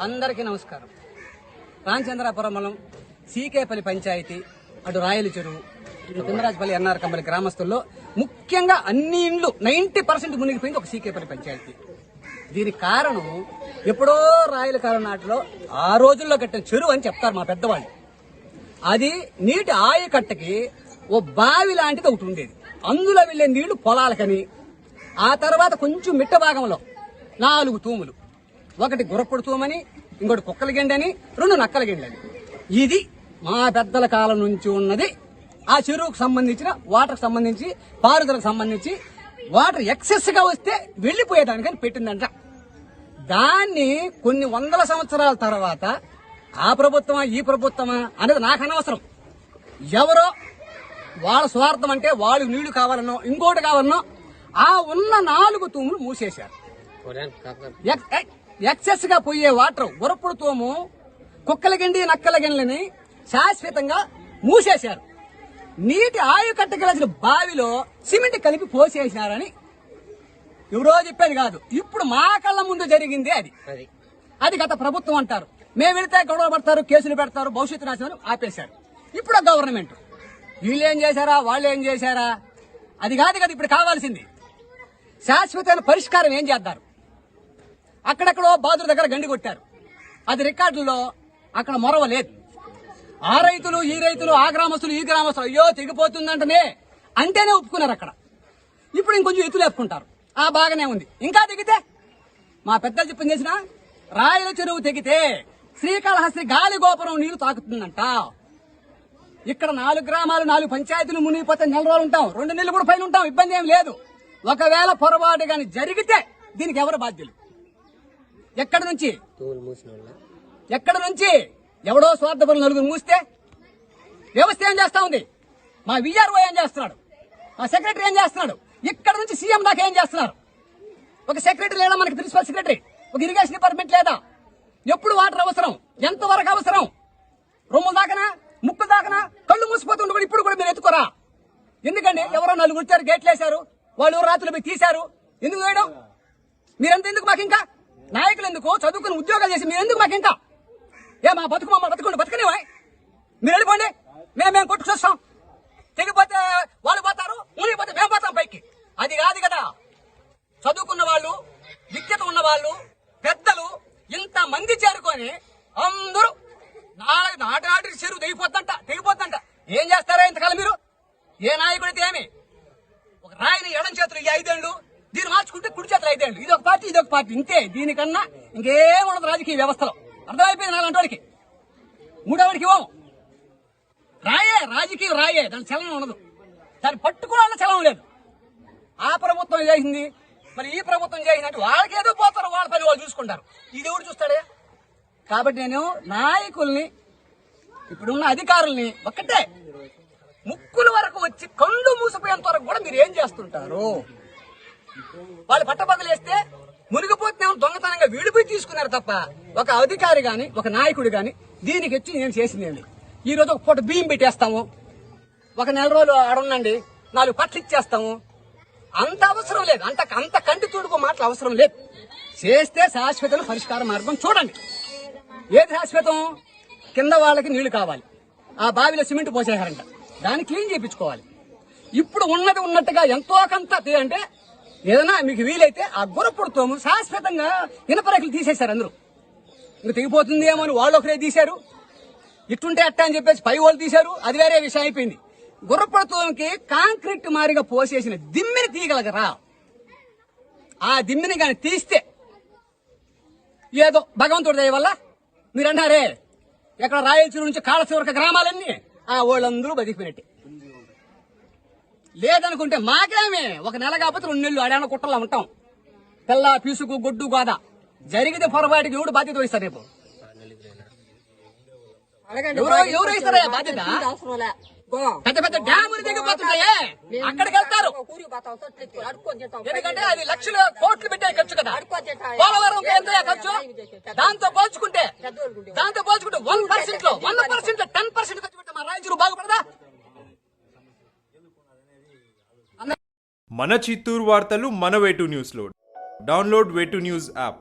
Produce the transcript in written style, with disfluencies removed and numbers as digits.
అందరికీ నమస్కారం. రామచంద్రాపురం మండలం సీకేపల్లి పంచాయతీ, అటు రాయల చెరువు, ఇటు తిమ్మరాజపల్లి ఎన్ఆర్ కంపల్లి గ్రామస్తుల్లో ముఖ్యంగా అన్ని ఇండ్లు 90% మునిగిపోయింది ఒక సీకేపల్లి పంచాయతీ. దీనికి కారణం ఎప్పుడో రాయల కాలం నాటిలో ఆ రోజుల్లో కట్టిన చెరువు అని చెప్తారు మా పెద్దవాళ్ళు. అది నీటి ఆయకట్టకి ఓ బావి లాంటిది ఒకటి ఉండేది. అందులో వెళ్లే నీళ్లు పొలాలకని, ఆ తర్వాత కొంచెం మిట్ట భాగంలో 4 తూములు, ఒకటి గుర్రపుడు తూమని, ఇంకోటి కుక్కల గెండని, 2 నక్కల గెండని. ఇది మా పెద్దల కాలం నుంచి ఉన్నది. ఆ చెరువుకు సంబంధించిన వాటర్కి సంబంధించి, పారుదలకు సంబంధించి వాటర్ ఎక్సెస్ గా వస్తే వెళ్లిపోయేదానికని పెట్టిందంట. దాన్ని కొన్ని వందల సంవత్సరాల తర్వాత ఆ ప్రభుత్వమా ఈ ప్రభుత్వమా అనేది నాకు అనవసరం. ఎవరో వాళ్ళ స్వార్థం అంటే వాళ్ళు నీళ్లు కావాలనో ఇంకోటి కావాలనో ఆ ఉన్న 4 తూములు మూసేశారు. ఎక్సెస్ గా పోయే వాటర్ గురపుడు తూము, కుక్కల గెండి, నక్కల గెండ్లని శాశ్వతంగా మూసేశారు. నీటి ఆయుకట్టగలిసిన బావిలో సిమెంట్ కలిపి పోసేసినారని ఎవరో చెప్పేది కాదు. ఇప్పుడు మా కళ్ళ ముందు జరిగింది అది గత ప్రభుత్వం అంటారు. మేము వెళితే గొడవ పడతారు, కేసులు పెడతారు, భవిష్యత్తు నాశనం ఆపేశారు. ఇప్పుడు గవర్నమెంట్ వీళ్ళు ఏం చేశారా, వాళ్ళు ఏం చేశారా, అది కాదు కదా ఇప్పుడు కావాల్సింది. శాశ్వతమైన పరిష్కారం ఏం చేద్దారు? అక్కడెక్కడో బాదుల దగ్గర గండి కొట్టారు, అది రికార్డుల్లో అక్కడ మొరవ లేదు. ఆ రైతులు ఈ రైతులు, ఆ గ్రామస్తులు ఈ గ్రామస్తులు అయ్యో తెగిపోతుందంటనే అంటేనే ఒప్పుకున్నారు అక్కడ. ఇప్పుడు ఇంకొంచెం ఎత్తులు వేసుకుంటారు, ఆ బాగానే ఉంది. ఇంకా తెగితే మా పెద్దలు చెప్పింది చేసిన రాయల చెరువు తెగితే శ్రీకాళహస్తి గాలి గోపురం నీళ్లు తాకుతుందంట. ఇక్కడ 4 గ్రామాలు 4 పంచాయతీలు మునిగిపోతే 4 రోజులు ఉంటాం, 2 నెలలు కూడా పైన ఉంటాం, ఇబ్బంది ఏం లేదు. ఒకవేళ పొరపాటు గాని జరిగితే దీనికి ఎవరు బాధ్యులు? ఎక్కడి నుంచి ఎవడో స్వార్థపరులు 4 మూస్తే వ్యవస్థ ఏం చేస్తా ఉంది? మా విఆర్ఓ ఏం చేస్తున్నాడు? మా సెక్రటరీ ఏం చేస్తున్నాడు? ఇక్కడ నుంచి సీఎం దాకా ఏం చేస్తున్నారు? ఒక సెక్రటరీ లేదా మనకి, ప్రిన్సిపల్ సెక్రటరీ, ఒక ఇరిగేషన్ డిపార్ట్మెంట్ లేదా? ఎప్పుడు వాటర్ అవసరం, ఎంతవరకు అవసరం? రొమ్ముల దాకనా, ముక్కు దాకనా, కళ్ళు మూసిపోతుండే కూడా ఇప్పుడు కూడా మీరు ఎత్తుకోరా? ఎందుకండి ఎవరో 4 వచ్చారు, గేట్లు వేశారు, వాళ్ళు రాత్రులు పోయి తీశారు. ఎందుకు వేయడం? మీరంతా ఎందుకు మాకు? ఇంకా నాయకులు ఎందుకు? చదువుకుని ఉద్యోగాలు చేసి మీరెందుకు మాకు? ఇంకా మా బతుకుండి బతుకునేవా? మీరు వెళ్ళిపోండి, మేము కొట్టు చూస్తాం. తెగిపోతే వాళ్ళు పోతారు, మునిగిపోతే మేము పోతాం పైకి. అది కాదు కదా. చదువుకున్న వాళ్ళు, విద్యత ఉన్న వాళ్ళు, పెద్దలు ఇంత మంది చేరుకొని అందరూ నాటి చెరువు తెగిపోద్దంట. ఏం చేస్తారా ఇంతకాలం మీరు? ఏ నాయకుడితే ఏమి? ఒక రాయిని ఎడం చేతులు 5 ఏళ్లు, దీన్ని మార్చుకుంటే కుడి చేతులు 5 ఏళ్లు. ఇదొక పార్టీ, ఇదొక పార్టీ, ఇంతే. దీనికన్నా ఇంకేం ఉండదు రాజకీయ వ్యవస్థలో. అర్థమైపోయింది నాలుగు వాడికి. మూడోవాడికి ఇవ్వము. రాజకీయం రాయే, దాని చలనం ఉండదు, దాన్ని పట్టుకోవాలన్న చలనం లేదు. ఆ ప్రభుత్వం చేసింది, మరి ఈ ప్రభుత్వం చేసినట్టు వాళ్ళకేదో పోతారు, వాళ్ళ పని వాళ్ళు చూసుకుంటారు. ఇది ఎవరు చూస్తాడే? కాబట్టి నేను నాయకుల్ని, ఇప్పుడున్న అధికారుల్ని ఒక్కటే, ముక్కుల వరకు వచ్చి కళ్ళు మూసిపోయేంత వరకు కూడా మీరు ఏం చేస్తుంటారు? వాళ్ళు పట్టబద్దలు వేస్తే మునిగిపోతే దొంగతనంగా విడిపోయి తీసుకున్నారు తప్ప ఒక అధికారి గాని, ఒక నాయకుడు గాని దీనికి వచ్చి నేను చేసింది ఈ రోజు ఒక పూట బియ్యం పెట్టేస్తాము, ఒక 4 రోజులు ఆడుండండి, 4 పట్లు ఇచ్చేస్తాము. అంత అవసరం లేదు, అంత కంటి తుడుపు మాటలు అవసరం లేదు. చేస్తే శాశ్వత పరిష్కార మార్గం చూడండి. ఏది శాశ్వతం? కింద వాళ్ళకి నీళ్లు కావాలి, ఆ బావిలో సిమెంట్ పోసేశారంట, దాన్ని క్లీన్ చేయించుకోవాలి. ఇప్పుడు ఉన్నది ఉన్నట్టుగా ఎంతో కొంత అంటే ఏదైనా మీకు వీలైతే ఆ గురపుడుతోము శాశ్వతంగా ఇనపరేకులు తీసేశారు అందరూ. ఇంక తెగిపోతుంది ఏమో అని వాళ్ళు ఒకరే తీశారు, ఇట్టుంటే అట్ట అని చెప్పేసి పై వాళ్ళు తీశారు, అది వేరే విషయం అయిపోయింది. గుర్రపుడుతోకి కాంక్రీట్ మారిగా పోసేసిన దిమ్మిని తీయగలగరా? ఆ దిమ్మిని కానీ తీస్తే ఏదో భగవంతుడి దయ వల్ల మీరు అన్నారే ఎక్కడ రాయలసీమ నుంచి కాళశివరక గ్రామాలన్నీ ఆ వాళ్ళందరూ బతికిపోయినట్టే. లేదనుకుంటే మాకేమే ఒక నెల కాకపోతే 2 నెలలు అడాన కుట్టలా ఉంటాం. పిల్ల పీసుకు గొడ్డు గోద జరిగితే పొరపాటికి ఎవడు బాధ్యత వహిస్తారు? రేపు ఎవరు ఇస్తారా బాధ్యత? పెద్ద పెద్ద డ్యాములు దిగిపోతున్నాయే, అక్కడికి వెళ్తారు. ఎందుకంటే అది లక్షల కోట్లు పెట్టే ఖర్చు కదా. పోలవరం ఎంత ఖర్చు? దాంతో పోల్చుకుంటే 1% లో 10% ఖర్చు పెట్టే మా రాయచూరు బాగుపడదా? మన చిత్తూరు వార్తలు మన వేటు న్యూస్లో డౌన్లోడ్ వేటు న్యూస్ యాప్.